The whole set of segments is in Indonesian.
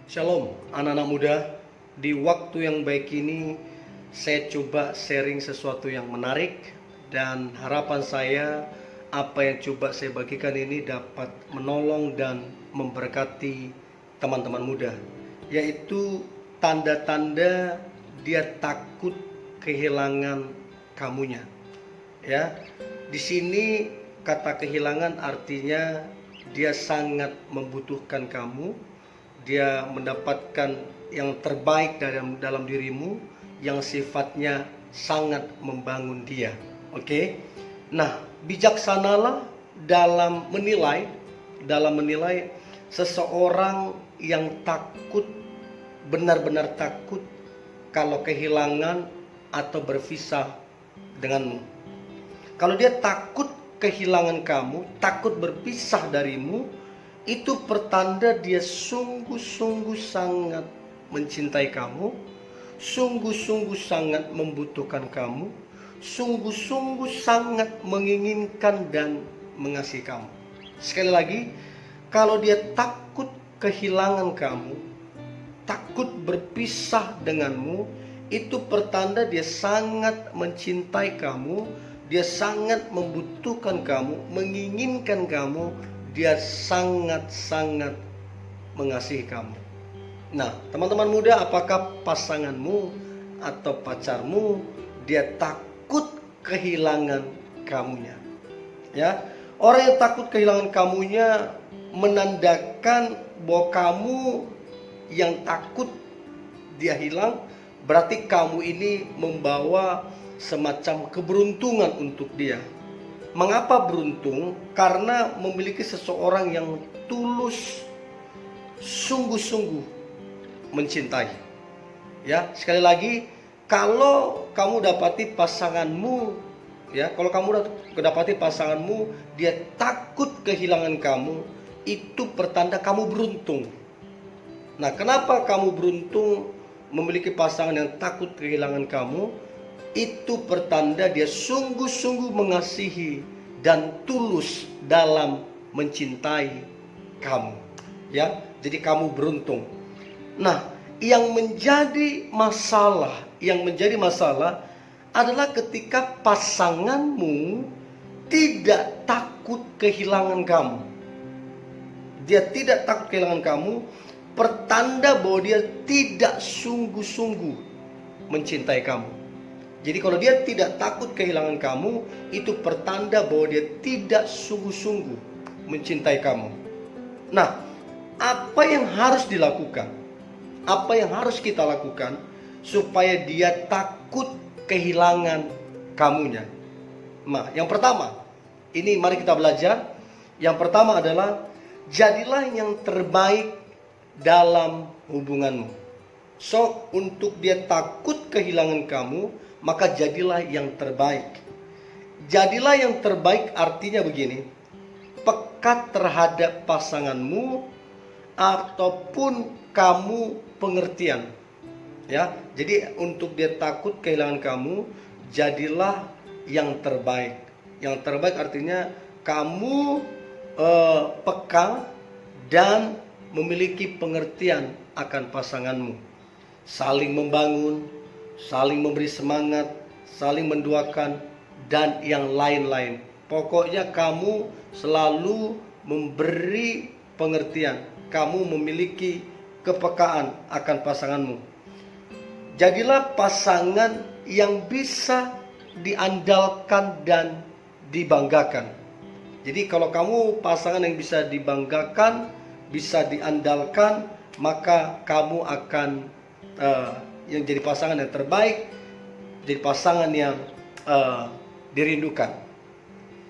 Shalom anak-anak muda. Di waktu yang baik ini saya coba sharing sesuatu yang menarik, dan harapan saya apa yang coba saya bagikan ini dapat menolong dan memberkati teman-teman muda, yaitu tanda-tanda dia takut kehilangan kamunya. Ya, di sini kata kehilangan artinya dia sangat membutuhkan kamu. Dia mendapatkan yang terbaik dalam dirimu, yang sifatnya sangat membangun dia. Oke. Nah, bijaksanalah dalam menilai seseorang yang takut, benar-benar takut kalau kehilangan atau berpisah denganmu. Kalau dia takut kehilangan kamu, takut berpisah darimu, itu pertanda dia sungguh-sungguh sangat mencintai kamu, sungguh-sungguh sangat membutuhkan kamu, sungguh-sungguh sangat menginginkan dan mengasihi kamu. Sekali lagi, kalau dia takut kehilangan kamu, takut berpisah denganmu, itu pertanda dia sangat mencintai kamu, dia sangat membutuhkan kamu, menginginkan kamu, dia sangat-sangat mengasihi kamu. Nah, teman-teman muda, apakah pasanganmu atau pacarmu dia takut kehilangan kamunya? Ya, orang yang takut kehilangan kamunya menandakan bahwa kamu yang takut dia hilang, berarti kamu ini membawa semacam keberuntungan untuk dia. Mengapa beruntung? Karena memiliki seseorang yang tulus, sungguh-sungguh mencintai. Ya, sekali lagi, kalau kamu dapati pasanganmu, dia takut kehilangan kamu, itu pertanda kamu beruntung. Nah, kenapa kamu beruntung memiliki pasangan yang takut kehilangan kamu? Itu pertanda dia sungguh-sungguh mengasihi dan tulus dalam mencintai kamu. Ya, jadi kamu beruntung. Nah, yang menjadi masalah adalah ketika pasanganmu tidak takut kehilangan kamu. Dia tidak takut kehilangan kamu, pertanda bahwa dia tidak sungguh-sungguh mencintai kamu. Jadi kalau dia tidak takut kehilangan kamu, itu pertanda bahwa dia tidak sungguh-sungguh mencintai kamu. Nah, apa yang harus dilakukan? Apa yang harus kita lakukan supaya dia takut kehilangan kamunya? Nah, yang pertama, ini mari kita belajar. Yang pertama adalah jadilah yang terbaik dalam hubunganmu. So, untuk dia takut kehilangan kamu, maka jadilah yang terbaik. Jadilah yang terbaik artinya begini: peka terhadap pasanganmu, ataupun kamu pengertian. Ya, jadi untuk dia takut kehilangan kamu, jadilah yang terbaik. Yang terbaik artinya kamu peka dan memiliki pengertian akan pasanganmu. Saling membangun, saling memberi semangat, saling mendoakan, dan yang lain-lain. Pokoknya kamu selalu memberi pengertian, kamu memiliki kepekaan akan pasanganmu. Jadilah pasangan yang bisa diandalkan dan dibanggakan. Jadi kalau kamu pasangan yang bisa dibanggakan, bisa diandalkan, maka kamu akan yang jadi pasangan yang terbaik, jadi pasangan yang dirindukan.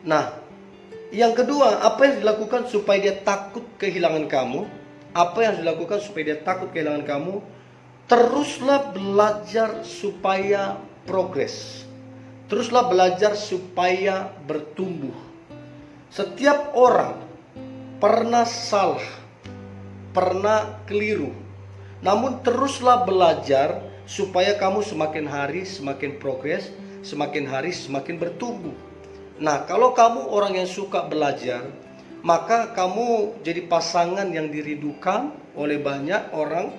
Nah, yang kedua, apa yang dilakukan supaya dia takut kehilangan kamu? Apa yang dilakukan supaya dia takut kehilangan kamu? Teruslah belajar supaya progres. Teruslah belajar supaya bertumbuh. Setiap orang pernah salah, pernah keliru. Namun teruslah belajar supaya kamu semakin hari semakin progres, semakin hari semakin bertumbuh. Nah, kalau kamu orang yang suka belajar, maka kamu jadi pasangan yang dirindukan oleh banyak orang,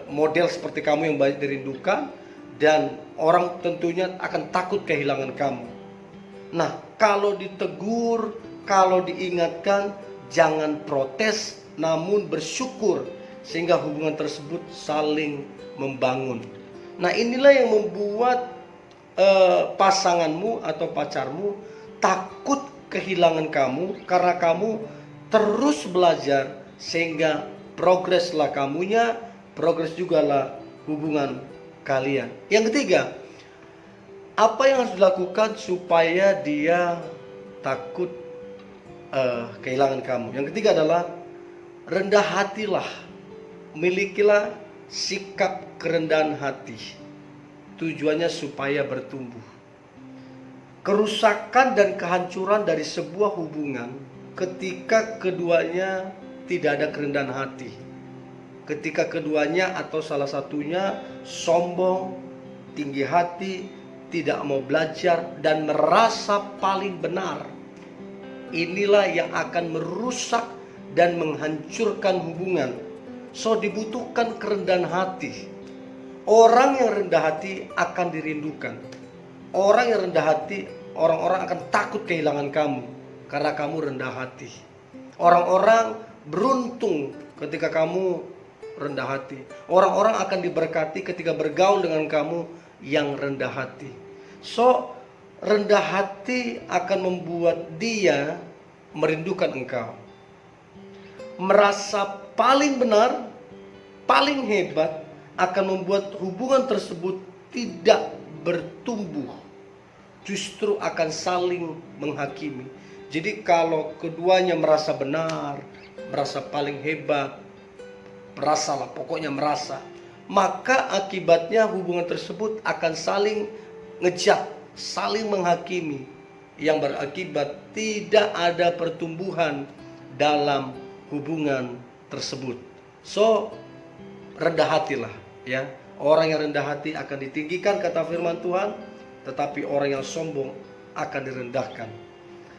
model seperti kamu yang banyak dirindukan, dan orang tentunya akan takut kehilangan kamu. Nah, kalau ditegur, kalau diingatkan, jangan protes, namun bersyukur, sehingga hubungan tersebut saling membangun. Nah, inilah yang membuat pasanganmu atau pacarmu takut kehilangan kamu, karena kamu terus belajar, sehingga progreslah kamunya, progres juga lah hubungan kalian. Yang ketiga, apa yang harus dilakukan supaya dia takut kehilangan kamu? Yang ketiga adalah rendah hatilah, milikilah sikap kerendahan hati. Tujuannya supaya bertumbuh. Kerusakan dan kehancuran dari sebuah hubungan ketika keduanya tidak ada kerendahan hati. Ketika keduanya atau salah satunya sombong, tinggi hati, tidak mau belajar, dan merasa paling benar. Inilah yang akan merusak dan menghancurkan hubungan. So, dibutuhkan kerendahan hati. Orang yang rendah hati akan dirindukan. Orang yang rendah hati, orang-orang akan takut kehilangan kamu karena kamu rendah hati. Orang-orang beruntung ketika kamu rendah hati. Orang-orang akan diberkati ketika bergaul dengan kamu yang rendah hati. So, rendah hati akan membuat dia merindukan engkau. Merasa paling benar, paling hebat, akan membuat hubungan tersebut tidak bertumbuh, justru akan saling menghakimi. Jadi kalau keduanya merasa benar, merasa paling hebat, merasa, maka akibatnya hubungan tersebut akan saling ngejat, saling menghakimi, yang berakibat tidak ada pertumbuhan dalam hubungan tersebut. So, rendah hatilah, ya. Orang yang rendah hati akan ditinggikan, kata firman Tuhan, tetapi orang yang sombong akan direndahkan.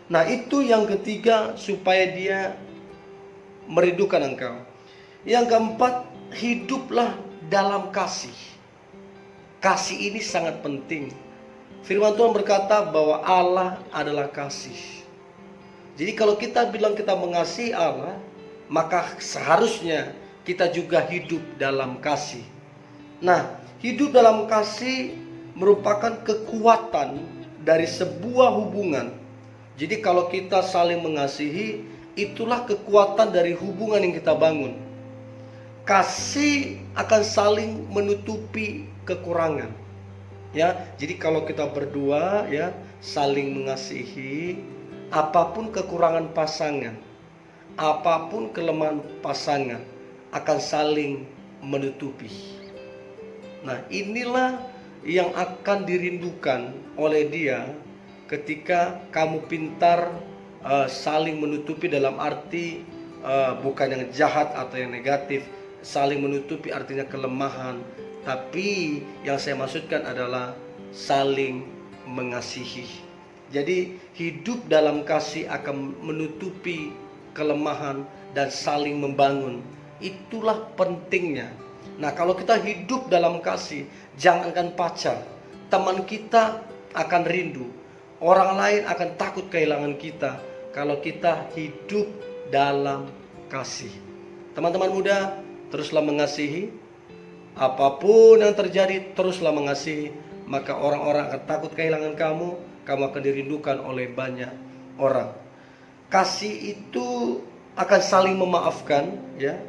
Nah, itu yang ketiga, supaya dia merindukan engkau. Yang keempat, hiduplah dalam kasih. Kasih ini sangat penting. Firman Tuhan berkata bahwa Allah adalah kasih. Jadi kalau kita bilang kita mengasihi Allah, maka seharusnya kita juga hidup dalam kasih. Nah, hidup dalam kasih merupakan kekuatan dari sebuah hubungan. Jadi kalau kita saling mengasihi, itulah kekuatan dari hubungan yang kita bangun. Kasih akan saling menutupi kekurangan. Ya, jadi kalau kita berdua ya saling mengasihi, apapun kekurangan pasangan, apapun kelemahan pasangan akan saling menutupi. Nah, inilah yang akan dirindukan oleh dia ketika kamu pintar saling menutupi, dalam arti bukan yang jahat atau yang negatif. Saling menutupi artinya kelemahan, tapi yang saya maksudkan adalah saling mengasihi. Jadi hidup dalam kasih akan menutupi kelemahan dan saling membangun. Itulah pentingnya. Nah, kalau kita hidup dalam kasih, jangankan pacar, teman kita akan rindu. Orang lain akan takut kehilangan kita kalau kita hidup dalam kasih. Teman-teman muda, teruslah mengasihi. Apapun yang terjadi, teruslah mengasihi. Maka orang-orang akan takut kehilangan kamu. Kamu akan dirindukan oleh banyak orang. Kasih itu akan saling memaafkan, ya.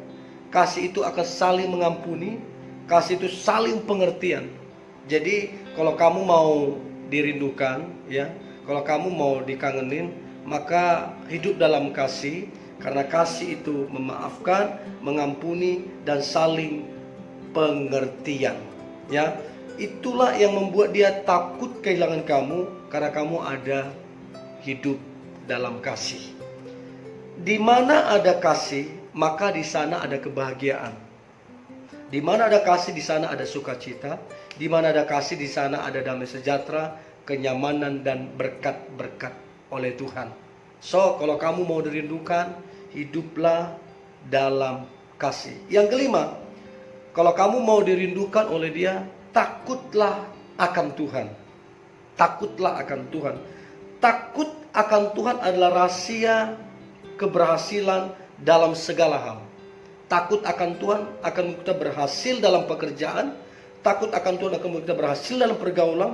Kasih itu akan saling mengampuni. Kasih itu saling pengertian. Jadi kalau kamu mau dirindukan, ya, kalau kamu mau dikangenin, maka hidup dalam kasih. Karena kasih itu memaafkan, mengampuni, dan saling pengertian, ya. Itulah yang membuat dia takut kehilangan kamu, karena kamu ada hidup dalam kasih. Di mana ada kasih, maka di sana ada kebahagiaan. Di mana ada kasih, di sana ada sukacita. Di mana ada kasih, di sana ada damai sejahtera, kenyamanan, dan berkat-berkat oleh Tuhan. So, kalau kamu mau dirindukan, hiduplah dalam kasih. Yang kelima, kalau kamu mau dirindukan oleh Dia, takutlah akan Tuhan. Takutlah akan Tuhan. Takut akan Tuhan adalah rahasia keberhasilan dalam segala hal. Takut akan Tuhan akan kita berhasil dalam pekerjaan. Takut akan Tuhan akan membuat kita berhasil dalam pergaulan.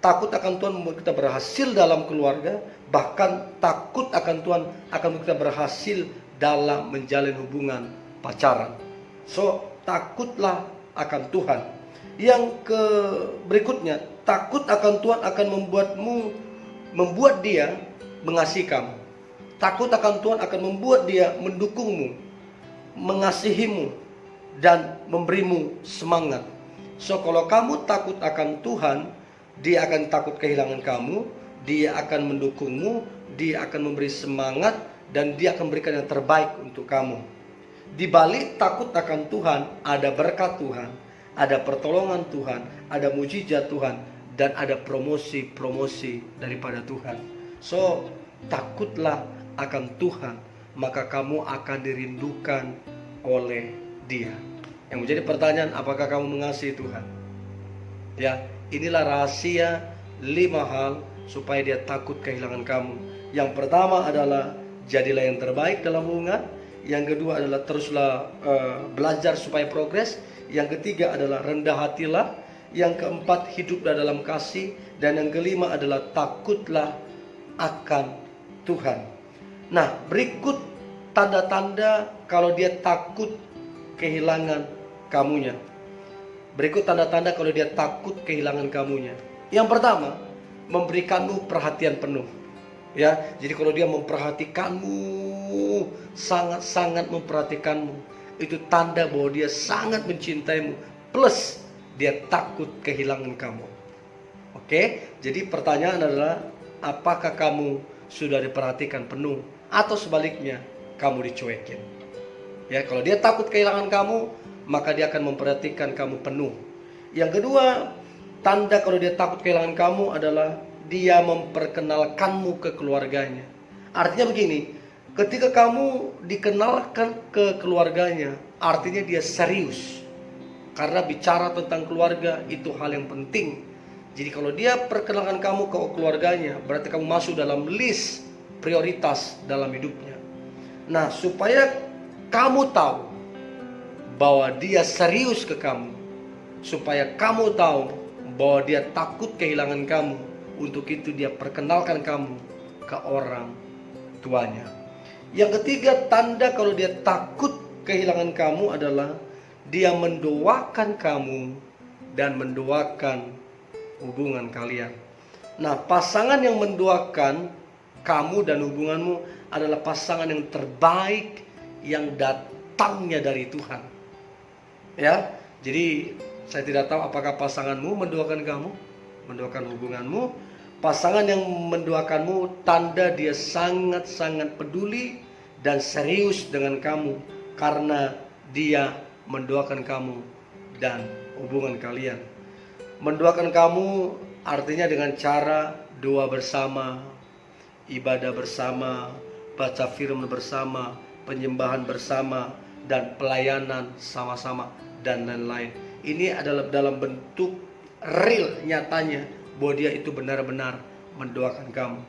Takut akan Tuhan membuat kita berhasil dalam keluarga. Bahkan takut akan Tuhan akan membuat kita berhasil dalam menjalin hubungan pacaran. So, takutlah akan Tuhan. Yang berikutnya, takut akan Tuhan akan membuat Dia mengasihi kamu. Takut akan Tuhan akan membuat Dia mendukungmu, mengasihimu, dan memberimu semangat. So, kalau kamu takut akan Tuhan, Dia akan takut kehilangan kamu, Dia akan mendukungmu, Dia akan memberi semangat, dan Dia akan berikan yang terbaik untuk kamu. Di balik takut akan Tuhan, ada berkat Tuhan, ada pertolongan Tuhan, ada mujizat Tuhan, dan ada promosi daripada Tuhan. So, takutlah akan Tuhan, maka kamu akan dirindukan oleh Dia. Yang menjadi pertanyaan, apakah kamu mengasihi Tuhan? Ya, inilah rahasia 5 hal supaya Dia takut kehilangan kamu. Yang pertama adalah jadilah yang terbaik dalam hubungan. Yang kedua adalah teruslah belajar supaya progres. Yang ketiga adalah rendah hatilah. Yang keempat, hiduplah dalam kasih. Dan yang kelima adalah takutlah akan Tuhan. Nah, berikut tanda-tanda kalau Dia takut kehilangan kamunya. Berikut tanda-tanda kalau Dia takut kehilangan kamunya. Yang pertama, memberikanmu perhatian penuh. Ya, jadi kalau Dia memperhatikanmu, sangat-sangat memperhatikanmu, itu tanda bahwa Dia sangat mencintaimu. Plus, Dia takut kehilangan kamu. Oke, jadi pertanyaan adalah, apakah kamu sudah diperhatikan penuh? Atau sebaliknya, kamu dicuekin? Ya, kalau Dia takut kehilangan kamu, maka Dia akan memperhatikan kamu penuh. Yang kedua, tanda kalau Dia takut kehilangan kamu adalah Dia memperkenalkanmu ke keluarganya. Artinya begini, ketika kamu dikenalkan ke keluarganya, artinya Dia serius. Karena bicara tentang keluarga itu hal yang penting. Jadi kalau Dia perkenalkan kamu ke keluarganya, berarti kamu masuk dalam list prioritas dalam hidupnya. Nah, supaya kamu tahu bahwa Dia serius ke kamu, supaya kamu tahu bahwa Dia takut kehilangan kamu, untuk itu Dia perkenalkan kamu ke orang tuanya. Yang ketiga, tanda kalau Dia takut kehilangan kamu adalah Dia mendoakan kamu dan mendoakan hubungan kalian. Nah, pasangan yang mendoakan kamu dan hubunganmu adalah pasangan yang terbaik yang datangnya dari Tuhan. Ya, jadi saya tidak tahu apakah pasanganmu mendoakan kamu, mendoakan hubunganmu. Pasangan yang mendoakanmu tanda dia sangat-sangat peduli dan serius dengan kamu, karena dia mendoakan kamu dan hubungan kalian. Mendoakan kamu artinya dengan cara doa bersama, ibadah bersama, baca firman bersama, penyembahan bersama, dan pelayanan sama-sama, dan lain-lain. Ini adalah dalam bentuk real, nyatanya, bahwa Dia itu benar-benar mendoakan kamu.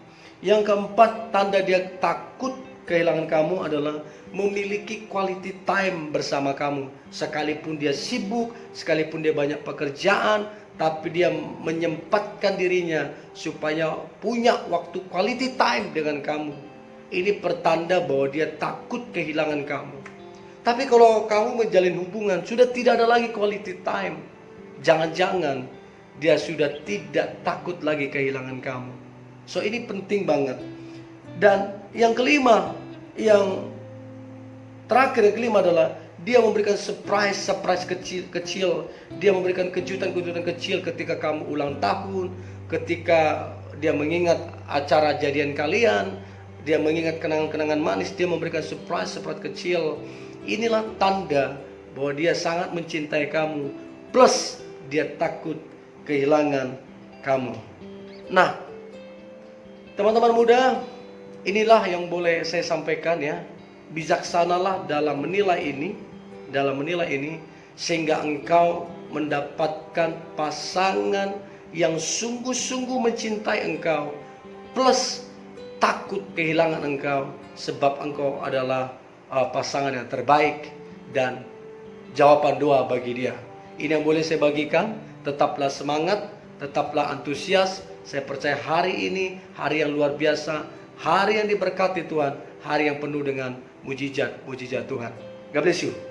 Yang keempat, tanda Dia takut kehilangan kamu adalah memiliki quality time bersama kamu. Sekalipun Dia sibuk, sekalipun Dia banyak pekerjaan, tapi Dia menyempatkan dirinya supaya punya waktu quality time dengan kamu. Ini pertanda bahwa Dia takut kehilangan kamu. Tapi kalau kamu menjalin hubungan sudah tidak ada lagi quality time, jangan-jangan Dia sudah tidak takut lagi kehilangan kamu. So, ini penting banget. Dan yang kelima, yang terakhir, yang kelima adalah Dia memberikan surprise kecil. Dia memberikan kejutan kecil ketika kamu ulang tahun, ketika Dia mengingat acara jadian kalian, Dia mengingat kenangan-kenangan manis, Dia memberikan surprise kecil. Inilah tanda bahwa Dia sangat mencintai kamu, plus Dia takut kehilangan kamu. Nah, teman-teman muda, inilah yang boleh saya sampaikan ya. Bijaksanalah dalam menilai ini, sehingga engkau mendapatkan pasangan yang sungguh-sungguh mencintai engkau, plus takut kehilangan engkau, sebab engkau adalah pasangan yang terbaik dan jawaban doa bagi dia. Ini yang boleh saya bagikan. Tetaplah semangat, tetaplah antusias. Saya percaya hari ini hari yang luar biasa, hari yang diberkati Tuhan, hari yang penuh dengan mujizat Tuhan. God bless you.